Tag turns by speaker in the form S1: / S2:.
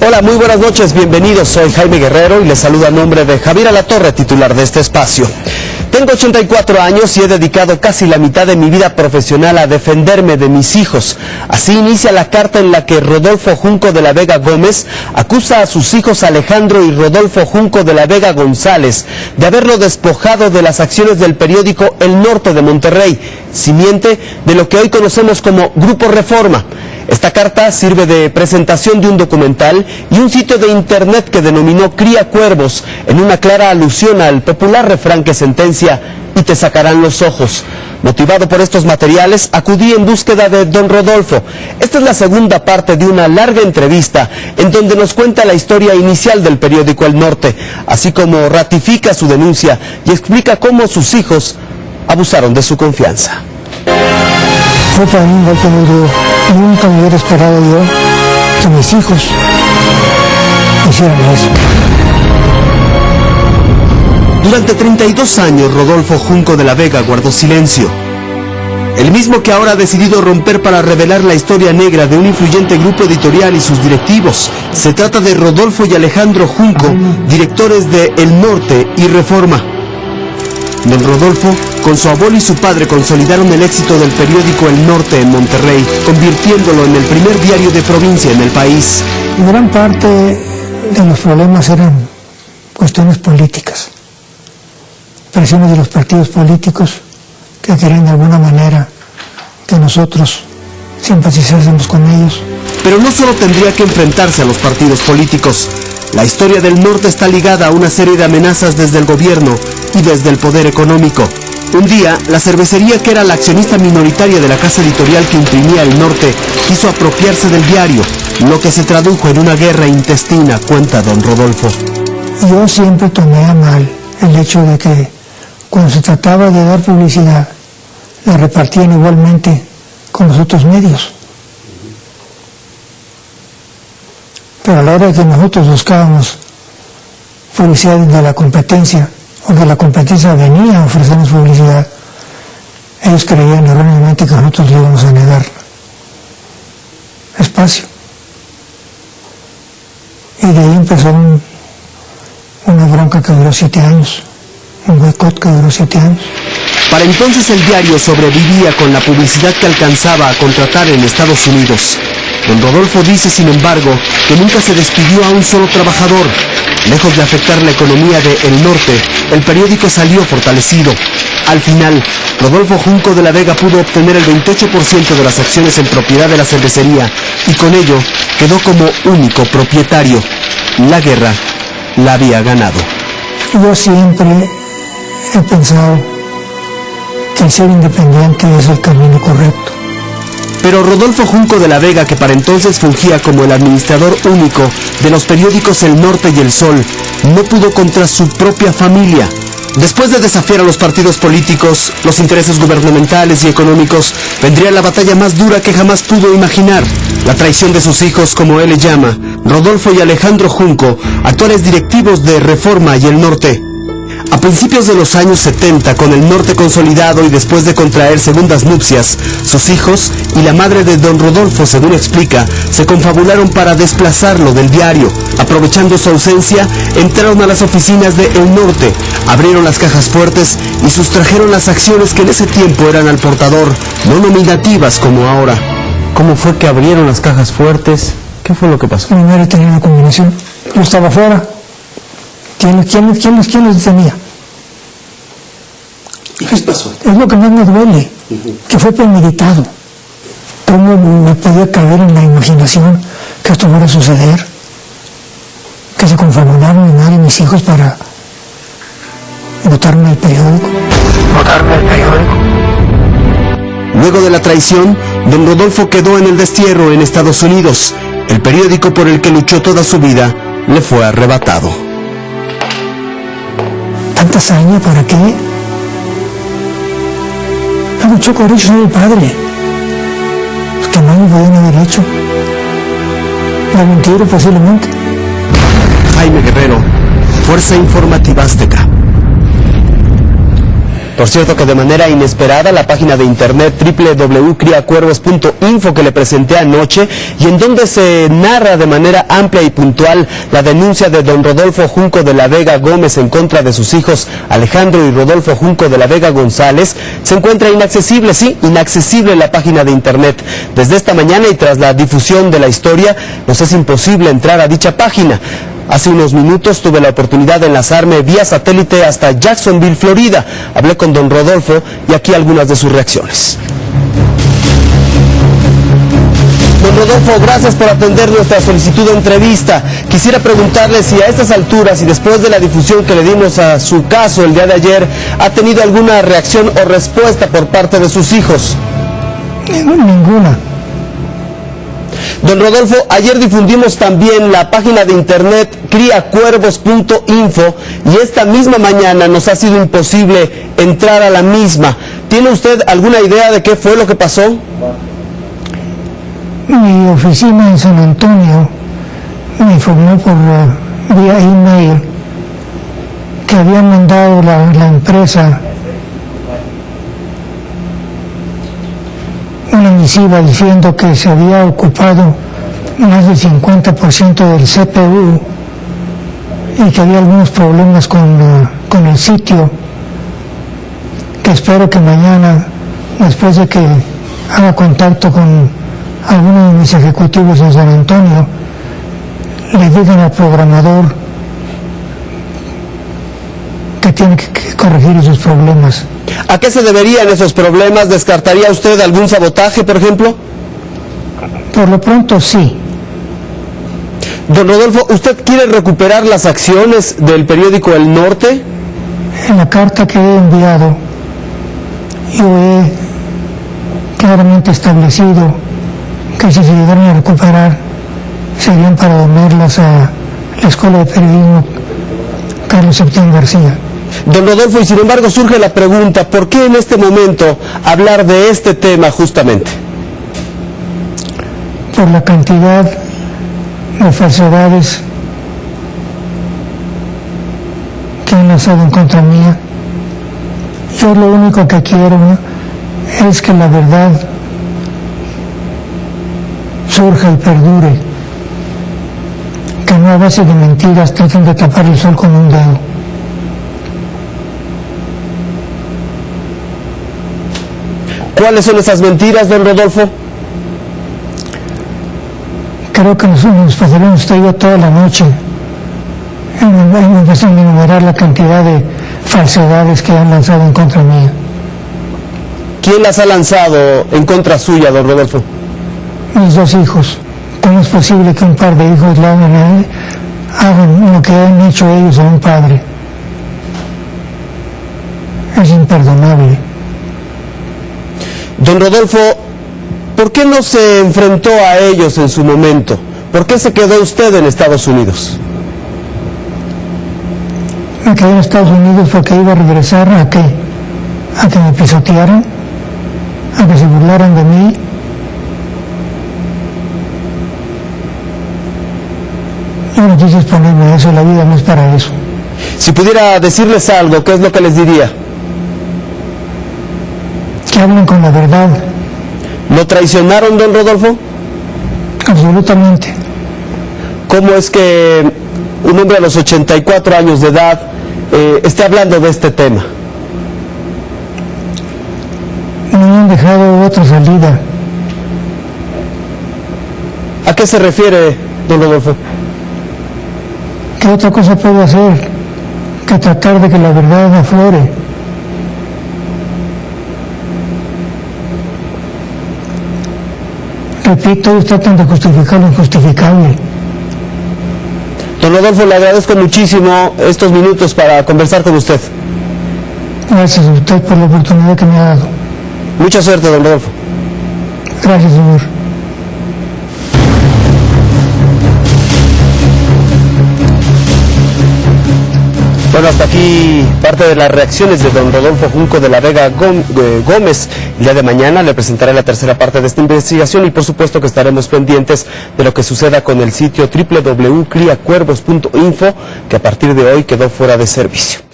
S1: Hola, muy buenas noches, bienvenidos. Soy Jaime Guerrero y les saludo a nombre de Javier Alatorre, titular de este espacio. Tengo 84 años y he dedicado casi la mitad de mi vida profesional a defenderme de mis hijos. Así inicia la carta en la que Rodolfo Junco de la Vega Gómez acusa a sus hijos Alejandro y Rodolfo Junco de la Vega González de haberlo despojado de las acciones del periódico El Norte de Monterrey, simiente de lo que hoy conocemos como Grupo Reforma. Esta carta sirve de presentación de un documental y un sitio de internet que denominó Cría Cuervos, en una clara alusión al popular refrán que sentencia: y te sacarán los ojos. Motivado por estos materiales, acudí en búsqueda de don Rodolfo. Esta es la segunda parte de una larga entrevista en donde nos cuenta la historia inicial del periódico El Norte, así como ratifica su denuncia y explica cómo sus hijos abusaron de su confianza.
S2: Fue para mí un golpe muy duro. Nunca me hubiera esperado yo que mis hijos hicieran eso.
S1: Durante 32 años, Rodolfo Junco de la Vega guardó silencio. El mismo que ahora ha decidido romper para revelar la historia negra de un influyente grupo editorial y sus directivos. Se trata de Rodolfo y Alejandro Junco, directores de El Norte y Reforma. Don Rodolfo, con su abuelo y su padre, consolidaron el éxito del periódico El Norte en Monterrey, convirtiéndolo en el primer diario de provincia en el país.
S2: Gran parte de los problemas eran cuestiones políticas, presiones de los partidos políticos que querían de alguna manera que nosotros simpatizásemos con ellos.
S1: Pero no solo tendría que enfrentarse a los partidos políticos. La historia del Norte está ligada a una serie de amenazas desde el gobierno y desde el poder económico. Un día, la cervecería, que era la accionista minoritaria de la casa editorial que imprimía El Norte, quiso apropiarse del diario, lo que se tradujo en una guerra intestina, cuenta don Rodolfo.
S2: Yo siempre tomé a mal el hecho de que cuando se trataba de dar publicidad, la repartían igualmente con los otros medios. Pero a la hora de que nosotros buscábamos publicidad de la competencia, o que la competencia venía a ofrecernos publicidad, ellos creían erróneamente que nosotros le íbamos a negar espacio. Y de ahí empezó una bronca que duró 7 años, un boicot que duró 7 años.
S1: Para entonces el diario sobrevivía con la publicidad que alcanzaba a contratar en Estados Unidos. Don Rodolfo dice, sin embargo, que nunca se despidió a un solo trabajador. Lejos de afectar la economía de El Norte, el periódico salió fortalecido. Al final, Rodolfo Junco de la Vega pudo obtener el 28% de las acciones en propiedad de la cervecería y con ello quedó como único propietario. La guerra la había ganado.
S2: Yo siempre he pensado que el ser independiente es el camino correcto.
S1: Pero Rodolfo Junco de la Vega, que para entonces fungía como el administrador único de los periódicos El Norte y El Sol, no pudo contra su propia familia. Después de desafiar a los partidos políticos, los intereses gubernamentales y económicos, vendría la batalla más dura que jamás pudo imaginar: la traición de sus hijos, como él le llama, Rodolfo y Alejandro Junco, actuales directivos de Reforma y El Norte. A principios de los años 70, con El Norte consolidado y después de contraer segundas nupcias, sus hijos y la madre de don Rodolfo, según explica, se confabularon para desplazarlo del diario. Aprovechando su ausencia, entraron a las oficinas de El Norte, abrieron las cajas fuertes y sustrajeron las acciones que en ese tiempo eran al portador, no nominativas como ahora. ¿Cómo fue que abrieron las cajas fuertes? ¿Qué fue lo que pasó?
S2: Primero tenía una combinación. Yo estaba afuera. ¿Quién los detenía?
S1: ¿Y qué pasó?
S2: Es lo que más me duele, que fue premeditado. ¿Cómo me podía caber en la imaginación que esto fuera a suceder? Que se confabularon mi madre y mis hijos para botarme el periódico.
S1: Luego de la traición, don Rodolfo quedó en el destierro en Estados Unidos. El periódico por el que luchó toda su vida le fue arrebatado.
S2: ¿Tanta hazaña para qué? Me luchó por eso mi padre. Que no me podían haber hecho. La mentira posiblemente.
S1: Jaime Guerrero, Fuerza Informativa Azteca. Por cierto que de manera inesperada la página de internet www.criacuervos.info que le presenté anoche y en donde se narra de manera amplia y puntual la denuncia de don Rodolfo Junco de la Vega Gómez en contra de sus hijos Alejandro y Rodolfo Junco de la Vega González, se encuentra inaccesible, sí, inaccesible la página de internet. Desde esta mañana y tras la difusión de la historia, nos es imposible entrar a dicha página. Hace unos minutos tuve la oportunidad de enlazarme vía satélite hasta Jacksonville, Florida. Hablé con don Rodolfo y aquí algunas de sus reacciones. Don Rodolfo, gracias por atender nuestra solicitud de entrevista. Quisiera preguntarle si a estas alturas y después de la difusión que le dimos a su caso el día de ayer, ¿ha tenido alguna reacción o respuesta por parte de sus hijos?
S2: Ninguna.
S1: Don Rodolfo, ayer difundimos también la página de internet criacuervos.info y esta misma mañana nos ha sido imposible entrar a la misma. ¿Tiene usted alguna idea de qué fue lo que pasó?
S2: Mi oficina en San Antonio me informó por vía email que habían mandado la empresa una misiva diciendo que se había ocupado más del 50% del CPU y que había algunos problemas con el sitio, que espero que mañana, después de que haga contacto con algunos de mis ejecutivos en San Antonio, le digan al programador que tiene que corregir esos problemas.
S1: ¿A qué se deberían esos problemas? ¿Descartaría usted algún sabotaje, por ejemplo?
S2: Por lo pronto, sí.
S1: Don Rodolfo, ¿usted quiere recuperar las acciones del periódico El Norte?
S2: En la carta que he enviado, yo he claramente establecido que si se llegaran a recuperar, serían para donarlas a la Escuela de Periodismo Carlos Septién García.
S1: Don Rodolfo, y sin embargo surge la pregunta, ¿por qué en este momento hablar de este tema justamente?
S2: Por la cantidad de falsedades que han lanzado en contra mía. Yo lo único que quiero es que la verdad surja y perdure, que no a base de mentiras traten de tapar el sol con un dedo.
S1: ¿Cuáles son esas mentiras, don Rodolfo?
S2: Creo que nos pasaremos usted y yo toda la noche en enumerar la cantidad de falsedades que han lanzado en contra mía.
S1: ¿Quién las ha lanzado en contra suya, don Rodolfo?
S2: Mis dos hijos. ¿Cómo es posible que un par de hijos hagan lo que han hecho ellos a un padre? Es imperdonable.
S1: Don Rodolfo, ¿por qué no se enfrentó a ellos en su momento? ¿Por qué se quedó usted en Estados Unidos?
S2: Me quedé en Estados Unidos porque iba a regresar ¿a qué? ¿A que me pisotearan? ¿A que se burlaran de mí? Yo no quise exponerme a eso, la vida no es para eso.
S1: Si pudiera decirles algo, ¿qué es lo que les diría?
S2: Que hablen con la verdad.
S1: ¿Lo traicionaron, don Rodolfo?
S2: Absolutamente.
S1: ¿Cómo es que un hombre a los 84 años de edad esté hablando de este tema?
S2: No me han dejado otra salida.
S1: ¿A qué se refiere, don Rodolfo?
S2: ¿Qué otra cosa puedo hacer que tratar de que la verdad aflore? Repito, ellos tratan de justificar lo injustificable.
S1: Don Rodolfo, le agradezco muchísimo estos minutos para conversar con usted.
S2: Gracias a usted por la oportunidad que me ha dado.
S1: Mucha suerte, don Rodolfo.
S2: Gracias, señor.
S1: Bueno, hasta aquí parte de las reacciones de don Rodolfo Junco de la Vega Gómez. El día de mañana le presentaré la tercera parte de esta investigación y por supuesto que estaremos pendientes de lo que suceda con el sitio www.criacuervos.info, que a partir de hoy quedó fuera de servicio.